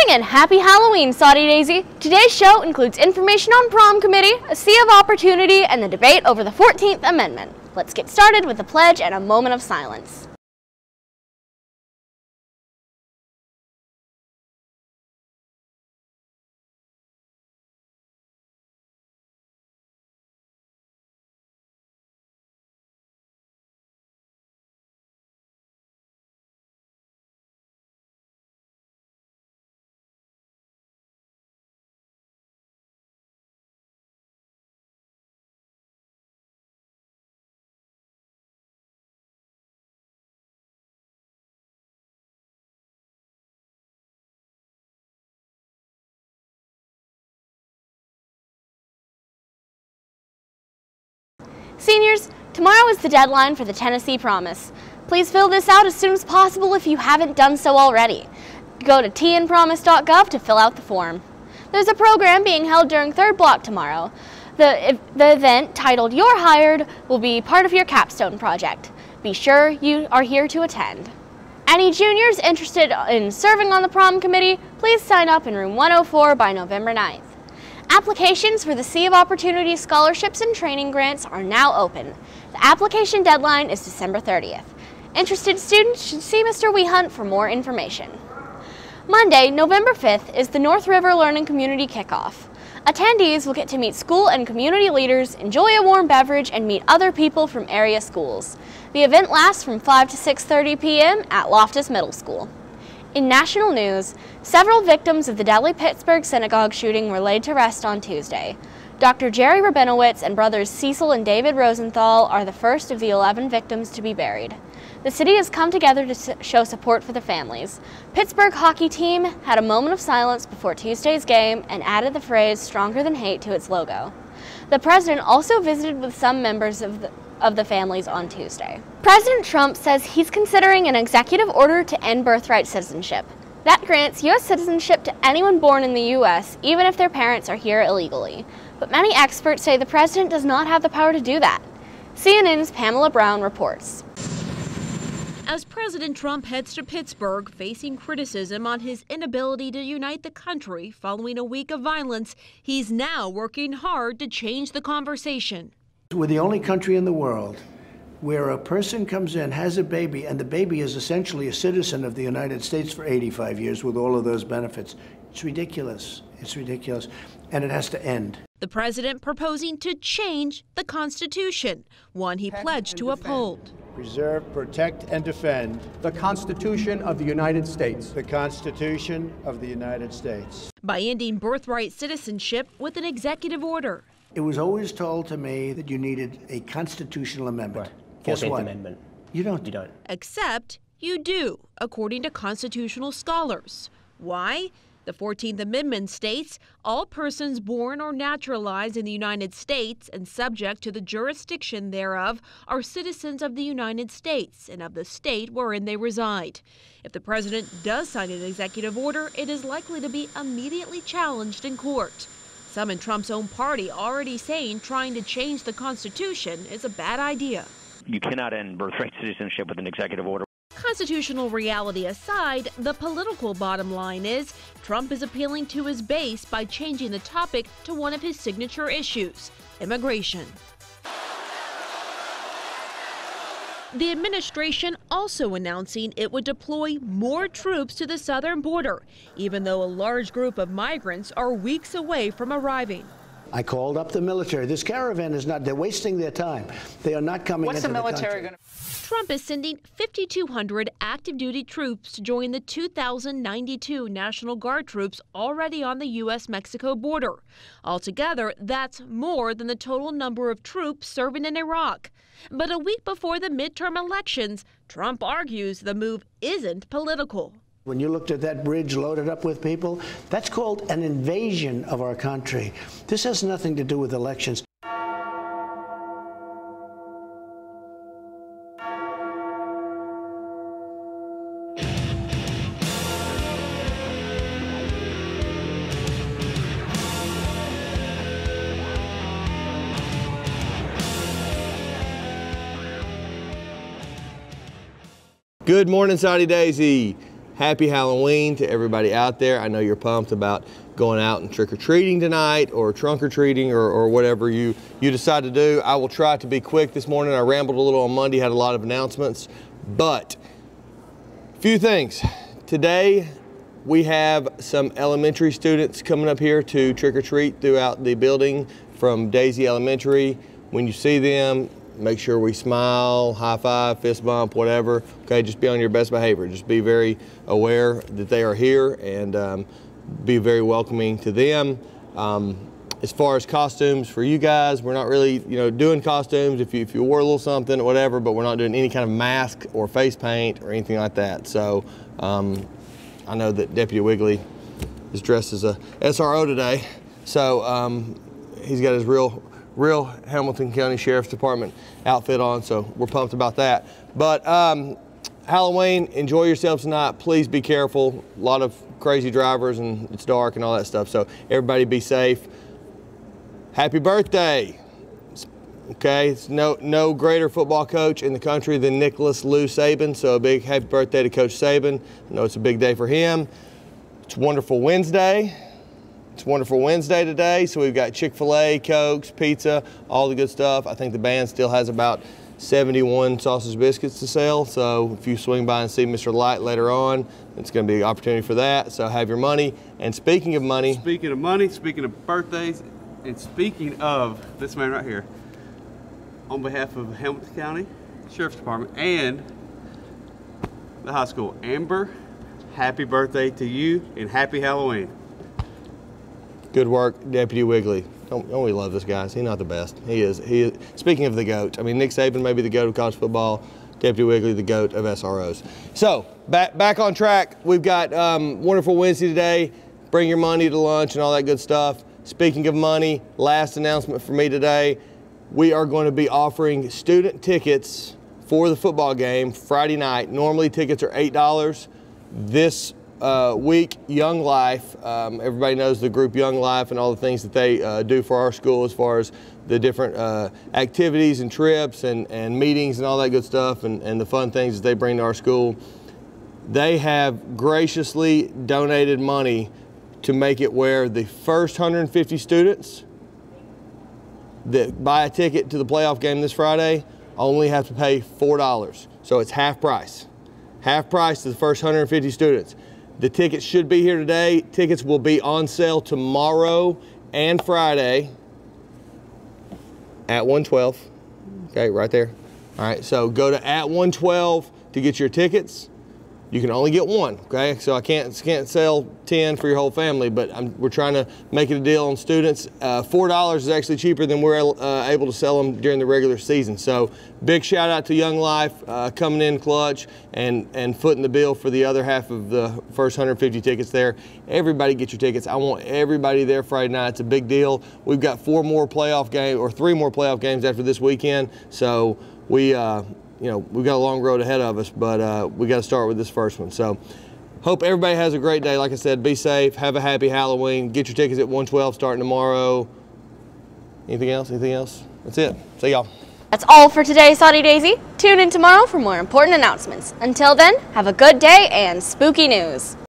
morning and happy Halloween, Saudi Daisy! Today's show includes information on prom committee, a sea of opportunity, and the debate over the 14th Amendment. Let's get started with the pledge and a moment of silence. Seniors, tomorrow is the deadline for the Tennessee Promise. Please fill this out as soon as possible if you haven't done so already. Go to tnpromise.gov to fill out the form. There's a program being held during third block tomorrow. The event, titled You're Hired, will be part of your capstone project. Be sure you are here to attend. Any juniors interested in serving on the prom committee, please sign up in room 104 by November 9th. Applications for the Sea of Opportunity scholarships and training grants are now open. The application deadline is December 30th. Interested students should see Mr. Wehunt for more information. Monday, November 5th is the North River Learning Community Kickoff. Attendees will get to meet school and community leaders, enjoy a warm beverage, and meet other people from area schools. The event lasts from 5 to 6:30 p.m. at Loftus Middle School. In national news, several victims of the Delhi-Pittsburgh synagogue shooting were laid to rest on Tuesday. Dr. Jerry Rabinowitz and brothers Cecil and David Rosenthal are the first of the 11 victims to be buried. The city has come together to show support for the families. Pittsburgh hockey team had a moment of silence before Tuesday's game and added the phrase "stronger than hate" to its logo. The president also visited with some members of the families on Tuesday. President Trump says he's considering an executive order to end birthright citizenship. That grants U.S. citizenship to anyone born in the U.S., even if their parents are here illegally. But many experts say the president does not have the power to do that. CNN's Pamela Brown reports. As President Trump heads to Pittsburgh, facing criticism on his inability to unite the country following a week of violence, he's now working hard to change the conversation. We're the only country in the world where a person comes in, has a baby, and the baby is essentially a citizen of the United States for 85 years with all of those benefits. It's ridiculous. It's ridiculous. And it has to end. The president proposing to change the Constitution, one he pledged to uphold. Preserve, protect, and defend the Constitution of the United States. The Constitution of the United States. By ending birthright citizenship with an executive order. It was always told to me that you needed a constitutional amendment. Right. Guess 14th what? Amendment. You don't. You don't. Except you do, according to constitutional scholars. Why? The 14th Amendment states all persons born or naturalized in the United States and subject to the jurisdiction thereof are citizens of the United States and of the state wherein they reside. If the president does sign an executive order, it is likely to be immediately challenged in court. Some in Trump's own party already saying trying to change the Constitution is a bad idea. You cannot end birthright citizenship with an executive order. Constitutional reality aside, the political bottom line is Trump is appealing to his base by changing the topic to one of his signature issues, immigration. The administration also announcing it would deploy more troops to the southern border, even though a large group of migrants are weeks away from arriving. I called up the military. This caravan is not, they're wasting their time. They are not coming into the country. What's the military going to... Trump is sending 5,200 active duty troops to join the 2,092 National Guard troops already on the U.S.-Mexico border. Altogether, that's more than the total number of troops serving in Iraq. But a week before the midterm elections, Trump argues the move isn't political. When you looked at that bridge loaded up with people, that's called an invasion of our country. This has nothing to do with elections. Good morning, Saudi Daisy. happy Halloween to everybody out there. I know you're pumped about going out and trick-or-treating tonight, or trunk-or-treating, or whatever you decide to do. I will try to be quick this morning. I rambled a little on Monday, had a lot of announcements, but a few things. Today, we have some elementary students coming up here to trick-or-treat throughout the building from Daisy Elementary. When you see them, make sure we smile, high five, fist bump, whatever. Okay, just be on your best behavior. Just be very aware that they are here, and be very welcoming to them. As far as costumes for you guys, we're not really, doing costumes. If you wore a little something or whatever, but we're not doing any kind of mask or face paint or anything like that. So I know that Deputy Wiggly is dressed as a SRO today, so he's got his real Hamilton County Sheriff's Department outfit on, so we're pumped about that. But Halloween, enjoy yourselves tonight. Please be careful. A lot of crazy drivers, and it's dark and all that stuff, so everybody be safe. Happy birthday. Okay, it's no greater football coach in the country than Nicholas Lou Saban, so a big happy birthday to Coach Saban. I know it's a big day for him. It's Wonderful Wednesday. It's Wonderful Wednesday today, so we've got Chick-fil-A, Cokes, pizza, all the good stuff. I think the band still has about 71 sausage biscuits to sell, so if you swing by and see Mr. Light later on, it's going to be an opportunity for that, so have your money. And speaking of money, speaking of birthdays, and speaking of this man right here, on behalf of Hamilton County Sheriff's Department and the high school, Amber, happy birthday to you and happy Halloween. good work, Deputy Wiggly. Don't we love this guy? Is he not the best? He is. Speaking of the GOAT, I mean, Nick Saban may be the GOAT of college football, Deputy Wiggly the GOAT of SROs. So back on track. We've got Wonderful Wednesday today. Bring your money to lunch and all that good stuff. Speaking of money, last announcement for me today. We are going to be offering student tickets for the football game Friday night. Normally tickets are $8. This week, Young Life, everybody knows the group Young Life and all the things that they do for our school as far as the different activities and trips and meetings and all that good stuff and the fun things that they bring to our school. They have graciously donated money to make it where the first 150 students that buy a ticket to the playoff game this Friday only have to pay $4. So it's half price. Half price to the first 150 students. The tickets should be here today. Tickets will be on sale tomorrow and Friday at 112. Okay, right there. All right, so go to at 112 to get your tickets. You can only get one, okay? So I can't sell 10 for your whole family, but we're trying to make it a deal on students. $4 is actually cheaper than we're able to sell them during the regular season. So big shout out to Young Life coming in clutch and footing the bill for the other half of the first 150 tickets there. Everybody get your tickets. I want everybody there Friday night. It's a big deal. We've got 3 more playoff games after this weekend. So we've got a long road ahead of us, but we got to start with this first one. So hope everybody has a great day. Like I said, be safe, have a happy Halloween. Get your tickets at 112 starting tomorrow. Anything else? Anything else? That's it. See y'all. That's all for today, Saudi Daisy. Tune in tomorrow for more important announcements. Until then, have a good day and spooky news.